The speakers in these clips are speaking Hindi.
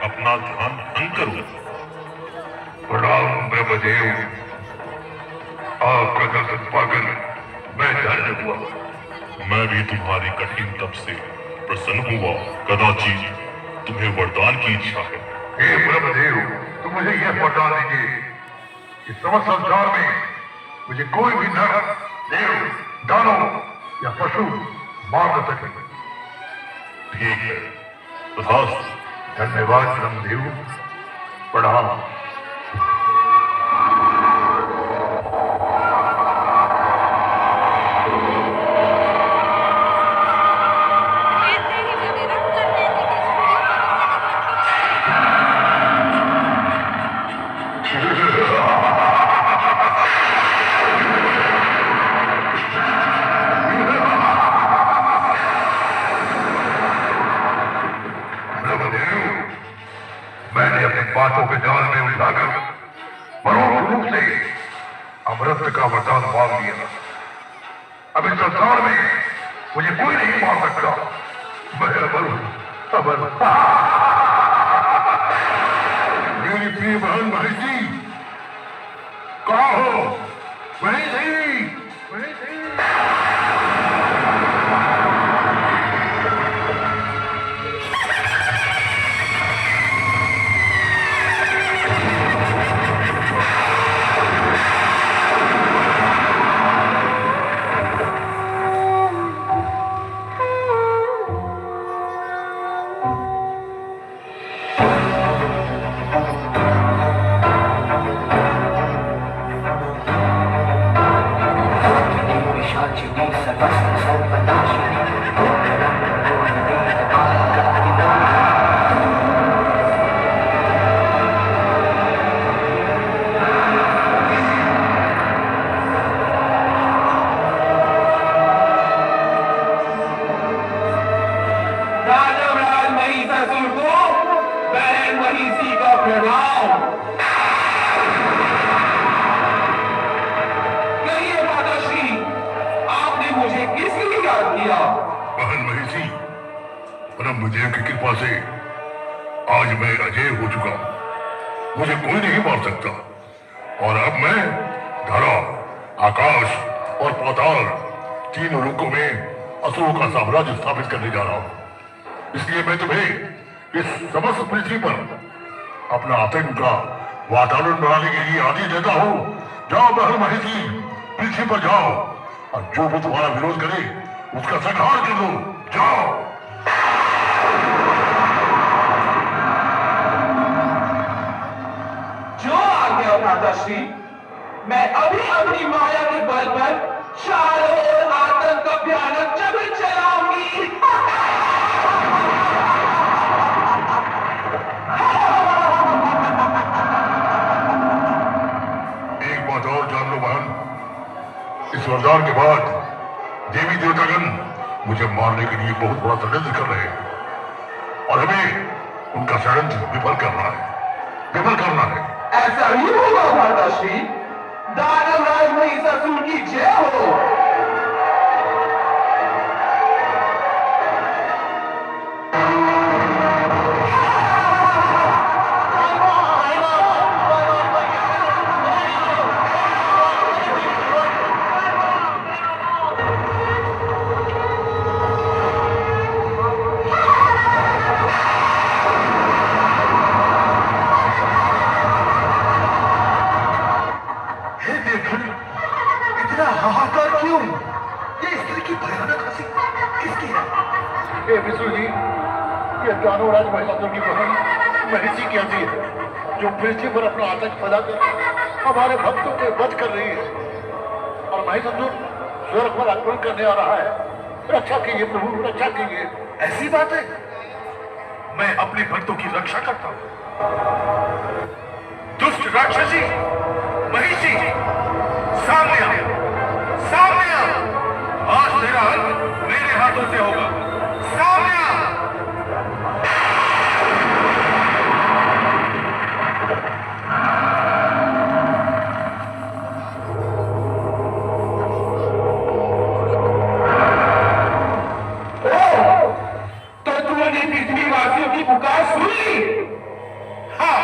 अपना ध्यान भंग करो। प्रणाम ब्रह्मदेव, आपका दर्शन पाकर मैं धन्य हुआ। मैं भी तुम्हारी कठिन तप से प्रसन्न हुआ। कदाचित तुम्हें वरदान की इच्छा है। हे ब्रह्मदेव, तुम मुझे यह वरदान दीजिए कि समस्त संसार में मुझे कोई भी नर, देव, दानव या पशु मार न सके। ठीक है, तथास्तु। धन्यवाद ब्रह्मदेव, प्रणाम। बातों के जाल में उलझाकर परोक्ष रूप से अमृत का वरदान मांग लिया। अब इस संसार में मुझे कोई नहीं मार सकता। मैं अमर मेरी प्रिय बहन महिषी, कहाँ हो? वहीं थी, वहीं थी। ब्रह्मदेव की कृपा से आज मैं अजय हो चुका हूं। मुझे कोई नहीं मार सकता और अब मैं धरा, आकाश और पाताल तीनों लोकों में असुरों का साम्राज्य स्थापित करने जा रहा हूं। इसलिए मैं तुम्हें इस समस्त पृथ्वी पर अपना आतंक का वातावरण बनाने के लिए आदेश देता हूं। जाओ बहन महिषी, पृथ्वी पर जाओ और जो भी तुम्हारा विरोध करे उसका संहार कर दो। जाओ। श्री, मैं अभी अपनी माया के बल पर चारों ओर आतंक का भयानक जंग चलाऊंगी। एक बात और जान लो बहन, इस वरदान के बाद देवी देवतागण मुझे मारने के लिए बहुत बड़ा षड्यंत्र कर रहे हैं और हमें उनका षड्यंत्र विफल करना है, विफल करना है। ऐसा ही होगा भ्राताश्री। दानवराज महिषासुर की जय हो। दानवराज महिषासुर की बहन महिषी कैसी है जो पृथ्वी पर अपना आतंक फैलाकर हमारे भक्तों के वध कर रही है और महिषासुर स्वर्ग पर आक्रमण करने आ रहा है। रक्षा कीजिए प्रभु, रक्षा कीजिए। ऐसी बात है? मैं अपने भक्तों की रक्षा करता हूं। दुष्ट राक्षसी महिषी, सामने आ, सामने आ। आज तेरा अंत मेरे हाथों से होगा। सामने आ। तो तूने पृथ्वीवासियों की पुकार सुन ली? हाँ,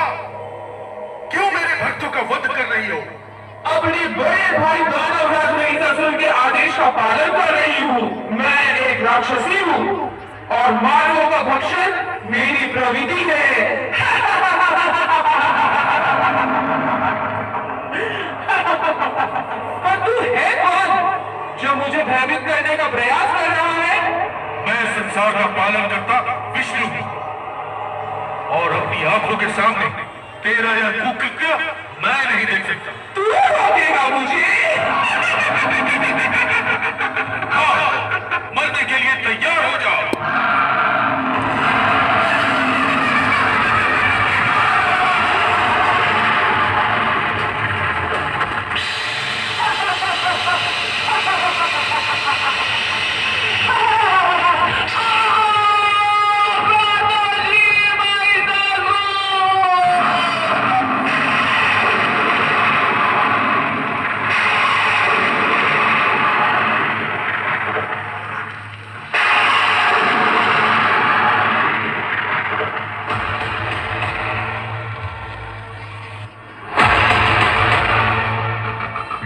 क्यों मेरे भक्तों का वध कर रही हो? अपने बड़े भाई दानवराज महिषासुर के आदेश का पालन कर रही हूँ। मैं एक राक्षसी हूँ और मानवों का भक्षण मेरी प्रविधि है। पर तू है कौन जो मुझे भयभीत करने का प्रयास कर रहा है? मैं संसार का पालन करता विष्णु हूं और अपनी आंखों के सामने तेरा यह कुकृत्य मैं नहीं देख सकता। तू रोकेगा मुझे? हाँ, मरने के लिए तैयार हो जाओ।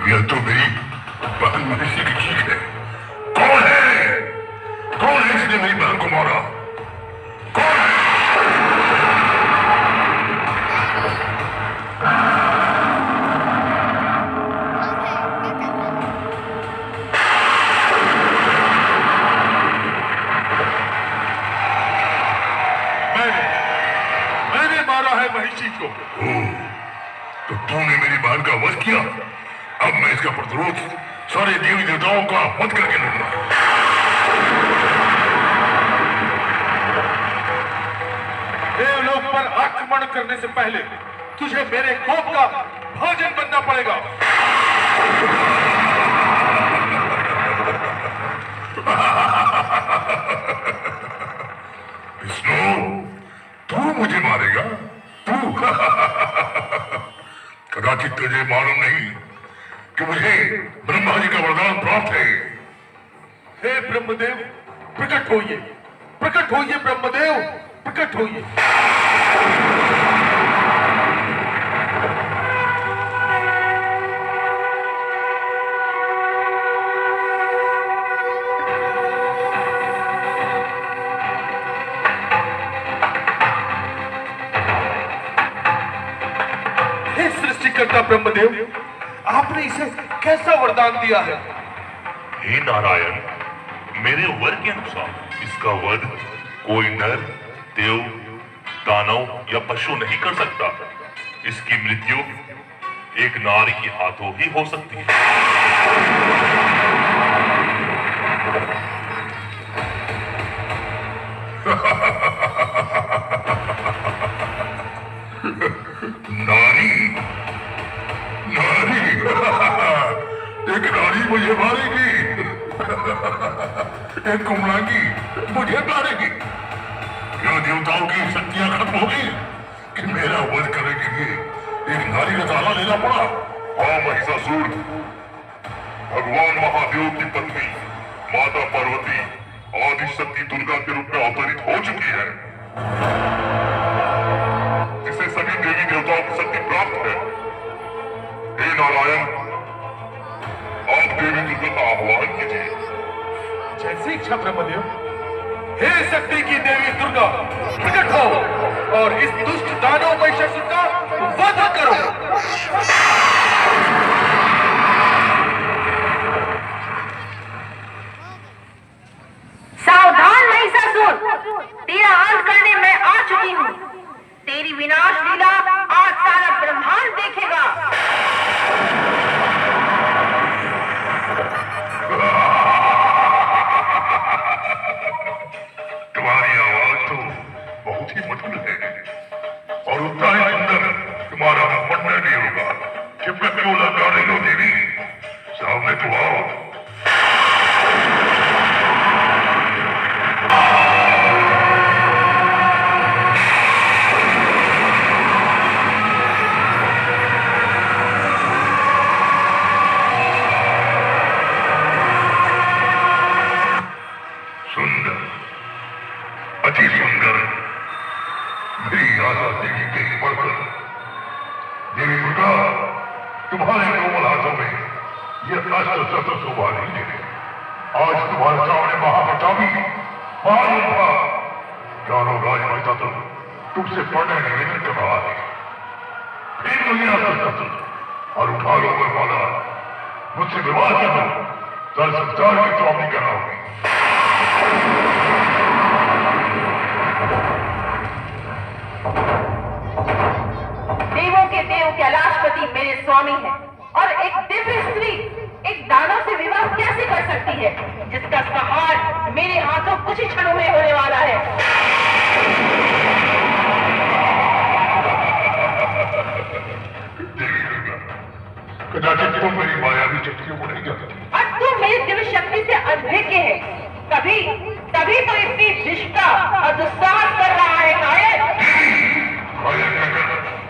यह तो मेरी बहन महिषी की चीख है। कौन है? कौन है जिसने मेरी बहन को मारा? कौन है? मैंने मारा है महिषी को। तो तूने मेरी बहन का वध किया। अब मैं इसका प्रतिरोध सारे देवी देवताओं का वध करके लूंगा। देवलोक पर आक्रमण करने से पहले तुझे मेरे कोप का भाजन बनना पड़ेगा। विष्णु, तू मुझे मारेगा? तू? कदाचित तुझे मालूम नहीं कि मुझे ब्रह्मा जी का वरदान प्राप्त है। हे ब्रह्मदेव, प्रकट होइए, प्रकट होइए ब्रह्मदेव, प्रकट होइए। हे सृष्टिकर्ता ब्रह्मदेव, आपने इसे कैसा वरदान दिया है? हे नारायण, मेरे वर के अनुसार इसका वध कोई नर, देव, दानव या पशु नहीं कर सकता। इसकी मृत्यु एक नारी के हाथों ही हो सकती है। नारी, नारी, एक नारी मुझे मारेगी। एक कुमलांगी मुझे मारेगी। क्या देवताओं की शक्तियां खत्म हो गई कि मेरा वध करने के लिए एक नारी का सहारा लेना पड़ा? हाँ महिषासुर, भगवान महादेव की पत्नी माता पार्वती आदि शक्ति दुर्गा के रूप में अवतरित हो चुकी है, जिसे सभी देवी देवताओं की शक्ति प्राप्त है। हे नारायण, आप देवी दुर्गा का आह्वान कीजिए। जैसी इच्छा ब्रह्मदेव। हे शक्ति की देवी दुर्गा, प्रकट हो और इस दुष्ट दानव महिषासुर का वध करो। सावधान महिषासुर, तेरा अंत करने मैं आ चुकी हूँ। तेरी विनाश लीला आज सारा ब्रह्मांड देखेगा। तुम्हारी आवाज तो बहुत ही मधुर है और उतना ही सुंदर तुम्हारा पढ़ना भी होगा। चिपक क्यों लगा रही हो देवी? सामने तो आओ। सुंदर, अति सुंदर, मेरी आशा देवी के बढ़कर। देवी दुर्गा, तुम्हारे कोमल हाथों में यह अस्त्र शस्त्र शोभा नहीं देते। आज तुम्हारे सामने महाप्रतापी महायोद्धा दानव राज महिषासुर तुमसे पढ़ने निवेदन कर रहा है। फिर लो ये अस्त्र शस्त्र और उठा लो माला। मुझसे विवाह कर लो, सर संसार की स्वामी करना होगी। देवों के देव कैलाशपति मेरे स्वामी हैं और एक दिव्य स्त्री एक दानव से विवाह कैसे कर सकती है जिसका संहार मेरे हाथों कुछ ही क्षणों में होने वाला है। कदाचित तुम मेरी मायावी शक्तियों को नहीं जानती। और तू मेरी दिव्य शक्ति से अनभिज्ञ है। तभी तभी तो इतनी निष्ठा और दुस्साहस कर रहा है कायर।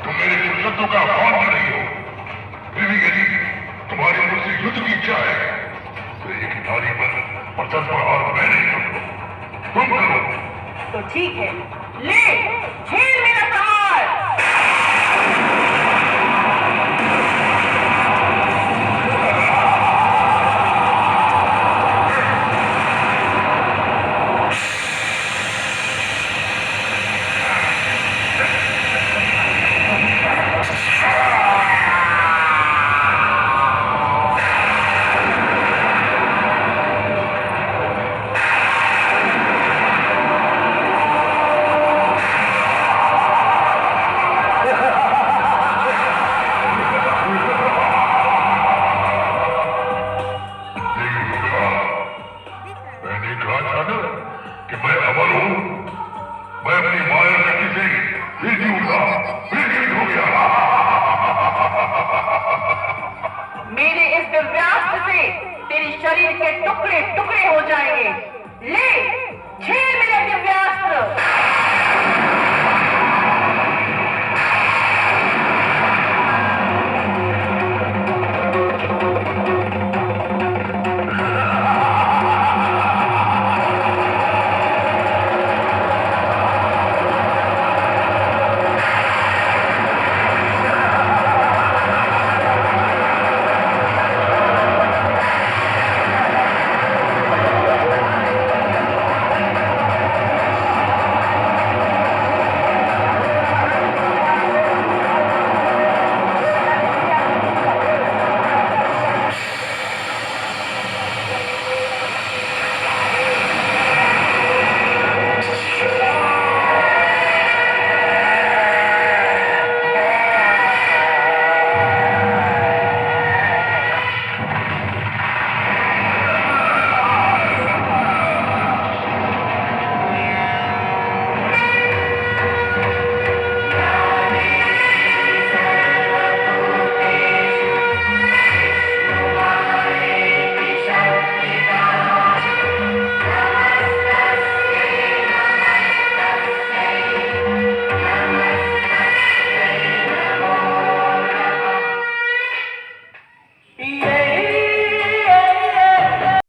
तुम मेरे शत्रु का अपमान कर रही हो। फिर भी यदि तुम्हारे मुझसे युद्ध की इच्छा है तो एक नारी पर पत्थर पर हार मैं नहीं करूंगा, तुम करो। तो ठीक है, ले झेल मेरा संहार। मेरे इस दिव्यास्त्र से तेरे शरीर के टुकड़े टुकड़े हो जाएंगे। ले झेल